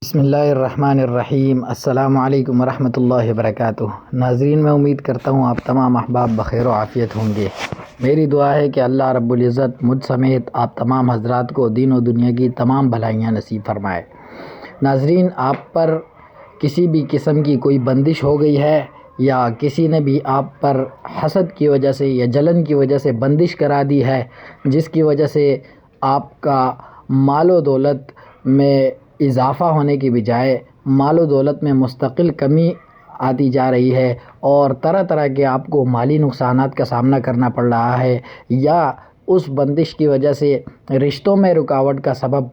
بسم اللہ الرحمن الرحیم۔ السلام علیکم ورحمۃ اللہ وبرکاتہ۔ ناظرین، میں امید کرتا ہوں آپ تمام احباب بخیر و عافیت ہوں گے۔ میری دعا ہے کہ اللہ رب العزت مجھ سمیت آپ تمام حضرات کو دین و دنیا کی تمام بھلائیاں نصیب فرمائے۔ ناظرین، آپ پر کسی بھی قسم کی کوئی بندش ہو گئی ہے یا کسی نے بھی آپ پر حسد کی وجہ سے یا جلن کی وجہ سے بندش کرا دی ہے، جس کی وجہ سے آپ کا مال و دولت میں اضافہ ہونے کی بجائے مال و دولت میں مستقل کمی آتی جا رہی ہے اور طرح طرح کے آپ کو مالی نقصانات کا سامنا کرنا پڑ رہا ہے، یا اس بندش کی وجہ سے رشتوں میں رکاوٹ کا سبب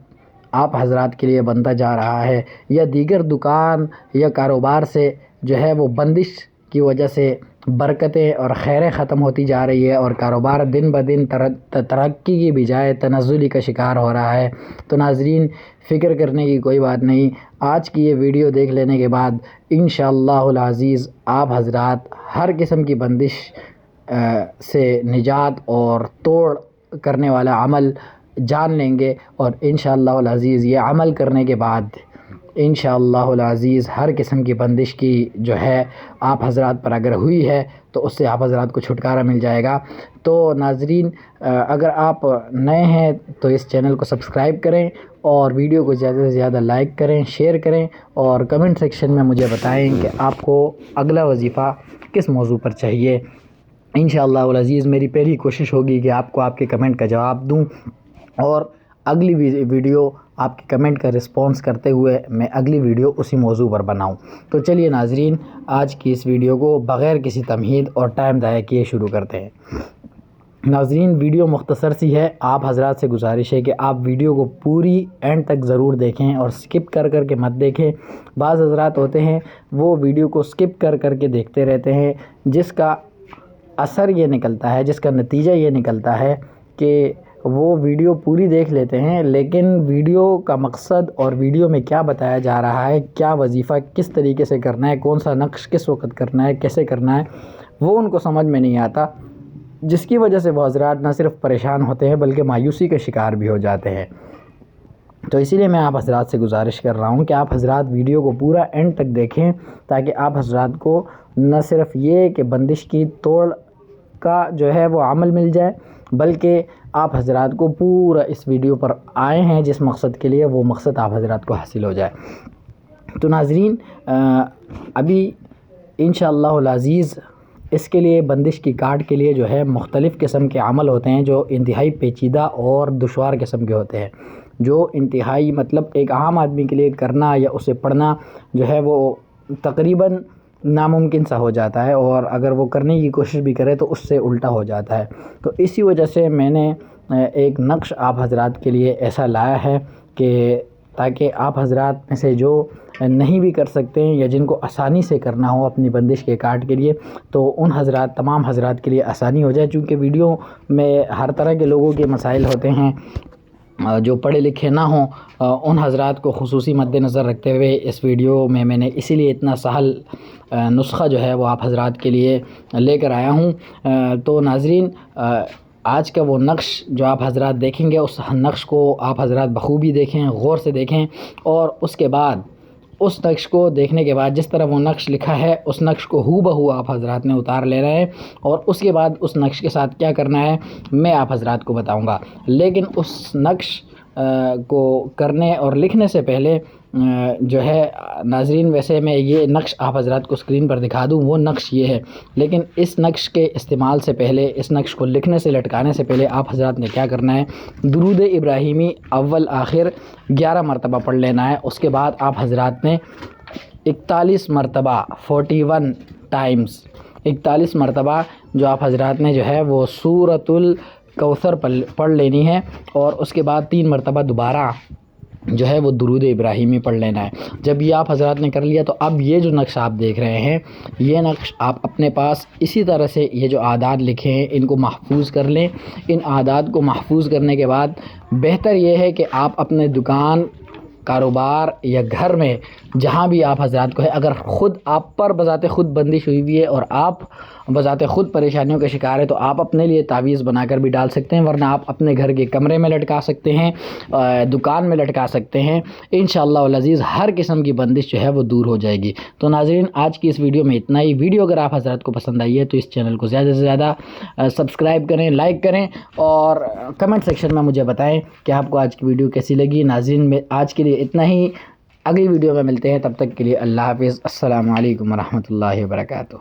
آپ حضرات کے لیے بنتا جا رہا ہے، یا دیگر دکان یا کاروبار سے جو ہے وہ بندش کی وجہ سے برکتیں اور خیریں ختم ہوتی جا رہی ہے اور کاروبار دن بدن ترقی کی بجائے تنزلی کا شکار ہو رہا ہے۔ تو ناظرین، فکر کرنے کی کوئی بات نہیں۔ آج کی یہ ویڈیو دیکھ لینے کے بعد انشاءاللہ العزیز آپ حضرات ہر قسم کی بندش سے نجات اور توڑ کرنے والا عمل جان لیں گے، اور انشاءاللہ العزیز یہ عمل کرنے کے بعد انشاءاللہ العزیز ہر قسم کی بندش کی جو ہے آپ حضرات پر اگر ہوئی ہے تو اس سے آپ حضرات کو چھٹکارا مل جائے گا۔ تو ناظرین، اگر آپ نئے ہیں تو اس چینل کو سبسکرائب کریں اور ویڈیو کو زیادہ سے زیادہ لائک کریں، شیئر کریں، اور کمنٹ سیکشن میں مجھے بتائیں کہ آپ کو اگلا وظیفہ کس موضوع پر چاہیے۔ انشاءاللہ العزیز میری پہلی کوشش ہوگی کہ آپ کو آپ کے کمنٹ کا جواب دوں، اور اگلی ویڈیو آپ کے کمنٹ کا رسپانس کرتے ہوئے میں اگلی ویڈیو اسی موضوع پر بناؤں۔ تو چلیے ناظرین، آج کی اس ویڈیو کو بغیر کسی تمہید اور ٹائم ضائع کیے شروع کرتے ہیں۔ ناظرین، ویڈیو مختصر سی ہے، آپ حضرات سے گزارش ہے کہ آپ ویڈیو کو پوری اینڈ تک ضرور دیکھیں اور سکپ کر کے مت دیکھیں۔ بعض حضرات ہوتے ہیں وہ ویڈیو کو سکپ کر کے دیکھتے رہتے ہیں، جس کا اثر یہ نکلتا ہے، جس کا نتیجہ یہ نکلتا ہے کہ وہ ویڈیو پوری دیکھ لیتے ہیں، لیکن ویڈیو کا مقصد اور ویڈیو میں کیا بتایا جا رہا ہے، کیا وظیفہ کس طریقے سے کرنا ہے، کون سا نقش کس وقت کرنا ہے، کیسے کرنا ہے، وہ ان کو سمجھ میں نہیں آتا، جس کی وجہ سے وہ حضرات نہ صرف پریشان ہوتے ہیں بلکہ مایوسی کا شکار بھی ہو جاتے ہیں۔ تو اسی لیے میں آپ حضرات سے گزارش کر رہا ہوں کہ آپ حضرات ویڈیو کو پورا اینڈ تک دیکھیں، تاکہ آپ حضرات کو نہ صرف یہ کہ بندش کی توڑ کا جو ہے وہ عمل مل جائے، بلکہ آپ حضرات کو پورا اس ویڈیو پر آئے ہیں جس مقصد کے لیے، وہ مقصد آپ حضرات کو حاصل ہو جائے۔ تو ناظرین، ابھی انشاءاللہ العزیز اس کے لیے بندش کی کاٹ کے لیے جو ہے مختلف قسم کے عمل ہوتے ہیں جو انتہائی پیچیدہ اور دشوار قسم کے ہوتے ہیں، جو انتہائی مطلب ایک عام آدمی کے لیے کرنا یا اسے پڑھنا جو ہے وہ تقریباً ناممکن سا ہو جاتا ہے، اور اگر وہ کرنے کی کوشش بھی کرے تو اس سے الٹا ہو جاتا ہے۔ تو اسی وجہ سے میں نے ایک نقش آپ حضرات کے لیے ایسا لایا ہے کہ تاکہ آپ حضرات میں سے جو نہیں بھی کر سکتے ہیں یا جن کو آسانی سے کرنا ہو اپنی بندش کے کاٹ کے لیے، تو ان حضرات تمام حضرات کے لیے آسانی ہو جائے، چونکہ ویڈیو میں ہر طرح کے لوگوں کے مسائل ہوتے ہیں، جو پڑھے لکھے نہ ہوں ان حضرات کو خصوصی مد نظر رکھتے ہوئے اس ویڈیو میں نے اسی لیے اتنا سہل نسخہ جو ہے وہ آپ حضرات کے لیے لے کر آیا ہوں۔ تو ناظرین، آج کا وہ نقش جو آپ حضرات دیکھیں گے، اس نقش کو آپ حضرات بخوبی دیکھیں، غور سے دیکھیں، اور اس کے بعد اس نقش کو دیکھنے کے بعد جس طرح وہ نقش لکھا ہے اس نقش کو ہو بہو آپ حضرات نے اتار لینا ہے، اور اس کے بعد اس نقش کے ساتھ کیا کرنا ہے میں آپ حضرات کو بتاؤں گا۔ لیکن اس نقش کو کرنے اور لکھنے سے پہلے جو ہے ناظرین، ویسے میں یہ نقش آپ حضرات کو اسکرین پر دکھا دوں، وہ نقش یہ ہے، لیکن اس نقش کے استعمال سے پہلے، اس نقش کو لکھنے سے لٹکانے سے پہلے آپ حضرات نے کیا کرنا ہے، درود ابراہیمی اول آخر 11 مرتبہ پڑھ لینا ہے۔ اس کے بعد آپ حضرات نے 41 مرتبہ 41 ٹائمز 41 مرتبہ جو آپ حضرات نے جو ہے وہ سورۃ الکوثر پڑھ لینی ہے، اور اس کے بعد 3 مرتبہ دوبارہ جو ہے وہ درود ابراہیمی پڑھ لینا ہے۔ جب یہ آپ حضرات نے کر لیا تو اب یہ جو نقش آپ دیکھ رہے ہیں، یہ نقش آپ اپنے پاس اسی طرح سے یہ جو اعداد لکھے ہیں ان کو محفوظ کر لیں۔ ان اعداد کو محفوظ کرنے کے بعد بہتر یہ ہے کہ آپ اپنے دکان کاروبار یا گھر میں جہاں بھی آپ حضرات کو ہے، اگر خود آپ پر بذات خود بندش ہوئی ہوئی ہے اور آپ بذات خود پریشانیوں کا شکار ہے تو آپ اپنے لیے تعویذ بنا کر بھی ڈال سکتے ہیں، ورنہ آپ اپنے گھر کے کمرے میں لٹکا سکتے ہیں، دکان میں لٹکا سکتے ہیں۔ انشاءاللہ العزیز ہر قسم کی بندش جو ہے وہ دور ہو جائے گی۔ تو ناظرین آج کی اس ویڈیو میں اتنا ہی۔ ویڈیو اگر آپ حضرات کو پسند آئی ہے تو اس چینل کو زیادہ سے زیادہ سبسکرائب کریں، لائک کریں اور کمنٹ سیکشن میں مجھے بتائیں کہ آپ کو آج کی ویڈیو کیسی لگی۔ ناظرین میں آج کے لیے اتنا ہی، اگلی ویڈیو میں ملتے ہیں، تب تک کے لیے اللہ حافظ۔ السلام علیکم ورحمۃ اللہ وبرکاتہ۔